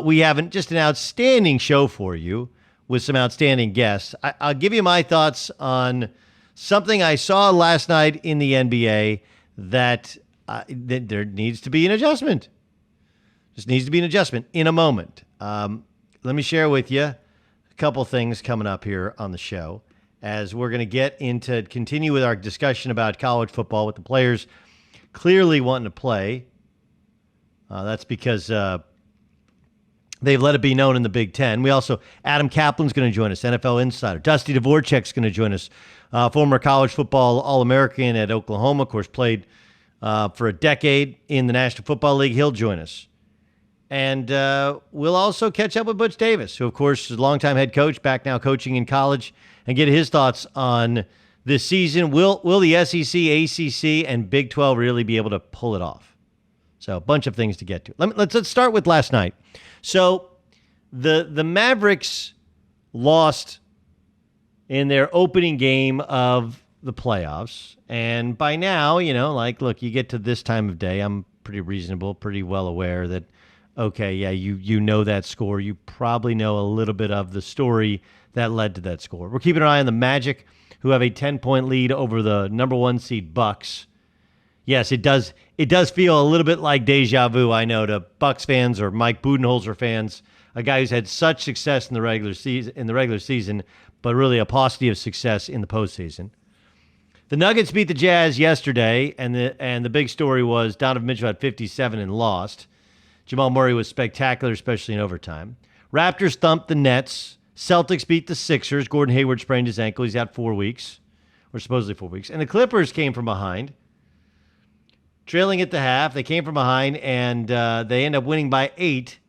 We have just an outstanding show for you with some outstanding guests. I'll give you my thoughts on something I saw last night in the NBA that there needs to be an adjustment. Just needs to be an adjustment in a moment. Let me share with you a couple things coming up here on the show as we're going to continue with our discussion about college football with the players clearly wanting to play. That's because they've let it be known in the Big Ten. We also, Adam Kaplan's going to join us, NFL insider. Dusty Dvorak's going to join us, former college football All-American at Oklahoma, of course, played for a decade in the National Football League. He'll join us. And we'll also catch up with Butch Davis, who, of course, is a longtime head coach, back now coaching in college, and get his thoughts on this season. Will the SEC, ACC, and Big 12 really be able to pull it off? So a bunch of things to get to. Let's start with last night. So the Mavericks lost in their opening game of the playoffs. And by now, look, you get to this time of day, I'm pretty reasonable, pretty well aware that, okay, yeah, you know that score. You probably know a little bit of the story that led to that score. We're keeping an eye on the Magic, who have a 10-point lead over the number 1 seed Bucks. Yes, it does feel a little bit like deja vu, I know, to Bucks fans or Mike Budenholzer fans, a guy who's had such success in the regular season, but really a paucity of success in the postseason. The Nuggets beat the Jazz yesterday, and the big story was Donovan Mitchell had 57 and lost. Jamal Murray was spectacular, especially in overtime. Raptors thumped the Nets. Celtics beat the Sixers. Gordon Hayward sprained his ankle. He's out 4 weeks, or supposedly 4 weeks. And the Clippers came from behind, trailing at the half. They came from behind, and they end up winning by 8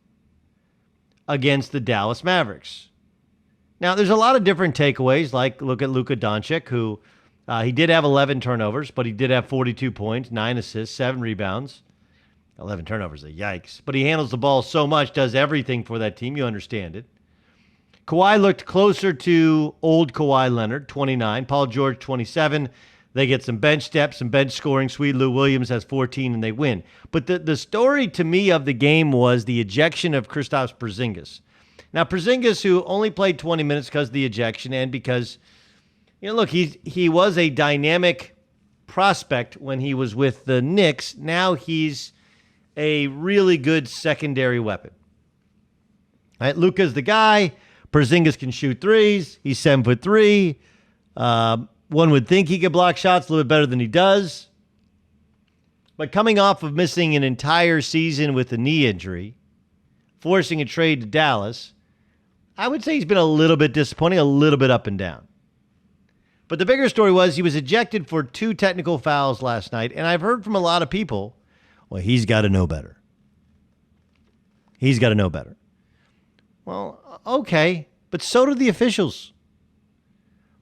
against the Dallas Mavericks. Now, there's a lot of different takeaways, like look at Luka Doncic, who he did have 11 turnovers, but he did have 42 points, 9 assists, 7 rebounds. 11 turnovers, yikes. But he handles the ball so much, does everything for that team. You understand it. Kawhi looked closer to old Kawhi Leonard, 29. Paul George, 27. They get some bench steps, some bench scoring. Sweet Lou Williams has 14, and they win. But the story to me of the game was the ejection of Kristaps Porzingis. Now, Porzingis, who only played 20 minutes because of the ejection and because, look, he was a dynamic prospect when he was with the Knicks. Now he's a really good secondary weapon. All right, Luka's the guy. Porzingis can shoot threes. He's 7'3". One would think he could block shots a little bit better than he does. But coming off of missing an entire season with a knee injury, forcing a trade to Dallas, I would say he's been a little bit disappointing, a little bit up and down. But the bigger story was he was ejected for 2 technical fouls last night, and I've heard from a lot of people, well, he's got to know better. He's got to know better. Well, okay, but so do the officials.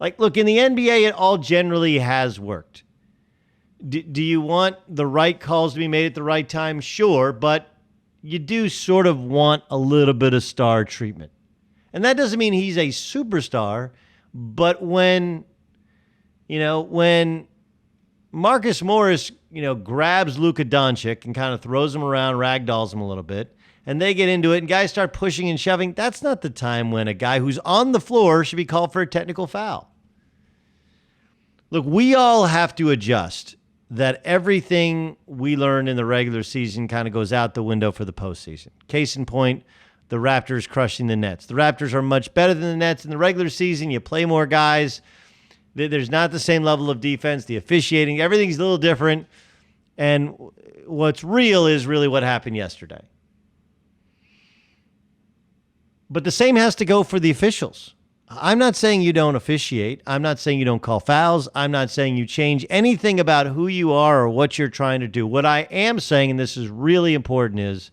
Like, look, in the NBA, it all generally has worked. Do you want the right calls to be made at the right time? Sure, but you do sort of want a little bit of star treatment. And that doesn't mean he's a superstar, but when Marcus Morris, grabs Luka Doncic and kind of throws him around, ragdolls him a little bit, and they get into it, and guys start pushing and shoving, that's not the time when a guy who's on the floor should be called for a technical foul. Look, we all have to adjust that everything we learned in the regular season kind of goes out the window for the postseason. Case in point, the Raptors crushing the Nets. The Raptors are much better than the Nets in the regular season. You play more guys. There's not the same level of defense. The officiating, everything's a little different. And what's real is really what happened yesterday. But the same has to go for the officials. I'm not saying you don't officiate. I'm not saying you don't call fouls. I'm not saying you change anything about who you are or what you're trying to do. What I am saying, and this is really important, is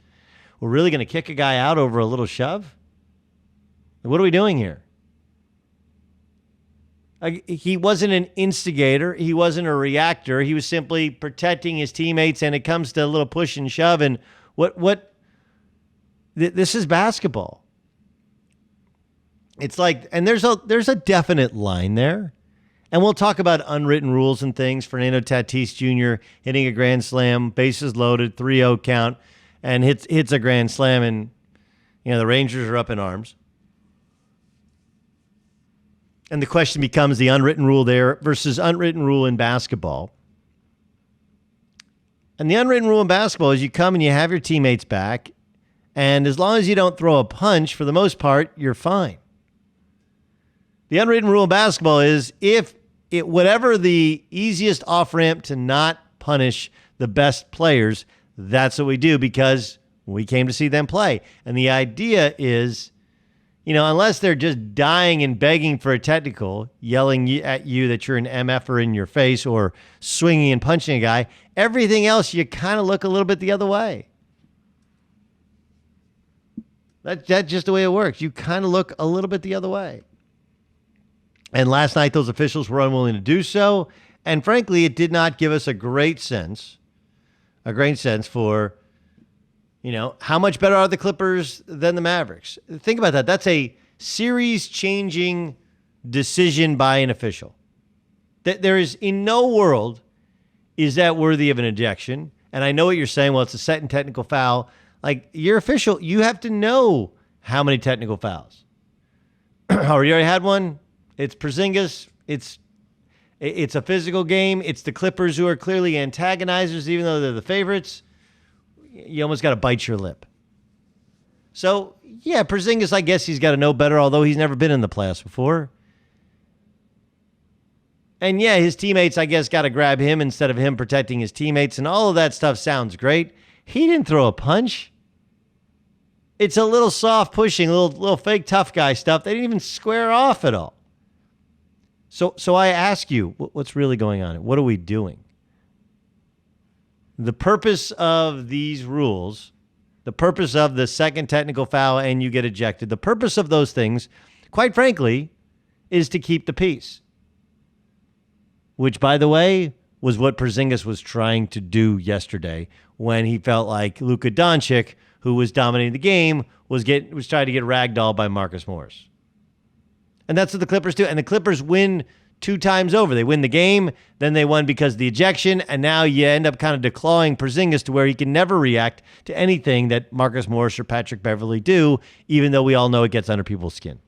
we're really going to kick a guy out over a little shove? What are we doing here? He wasn't an instigator. He wasn't a reactor. He was simply protecting his teammates, and it comes to a little push and shove. And this is basketball. It's like, and there's a definite line there. And we'll talk about unwritten rules and things. Fernando Tatis Jr. hitting a grand slam, bases loaded, 3-0 count, and hits a grand slam. And The Rangers are up in arms. And the question becomes the unwritten rule there versus unwritten rule in basketball. And the unwritten rule in basketball is you come and you have your teammates back, and as long as you don't throw a punch, for the most part, you're fine. The unwritten rule in basketball is whatever the easiest off-ramp to not punish the best players, that's what we do because we came to see them play. And the idea is, unless they're just dying and begging for a technical, yelling at you that you're an MFer in your face or swinging and punching a guy, everything else you kind of look a little bit the other way. That's just the way it works. You kind of look a little bit the other way. And last night, those officials were unwilling to do so. And frankly, it did not give us a great sense for, how much better are the Clippers than the Mavericks? Think about that. That's a series-changing decision by an official. There is, in no world, is that worthy of an ejection. And I know what you're saying. Well, it's a set and technical foul. Like, you're official. You have to know how many technical fouls. You already had one. It's Porzingis. It's a physical game. It's the Clippers who are clearly antagonizers, even though they're the favorites. You almost got to bite your lip. So, yeah, Porzingis, I guess he's got to know better, although he's never been in the playoffs before. And, yeah, his teammates, I guess, got to grab him instead of him protecting his teammates, and all of that stuff sounds great. He didn't throw a punch. It's a little soft pushing, little fake tough guy stuff. They didn't even square off at all. So I ask you, what's really going on? What are we doing? The purpose of these rules, the purpose of the second technical foul and you get ejected, the purpose of those things, quite frankly, is to keep the peace. Which, by the way, was what Porzingis was trying to do yesterday when he felt like Luka Doncic, who was dominating the game, was trying to get ragdolled by Marcus Morris. And that's what the Clippers do. And the Clippers win 2 times over. They win the game, then they won because of the ejection, and now you end up kind of declawing Porzingis to where he can never react to anything that Marcus Morris or Patrick Beverley do, even though we all know it gets under people's skin.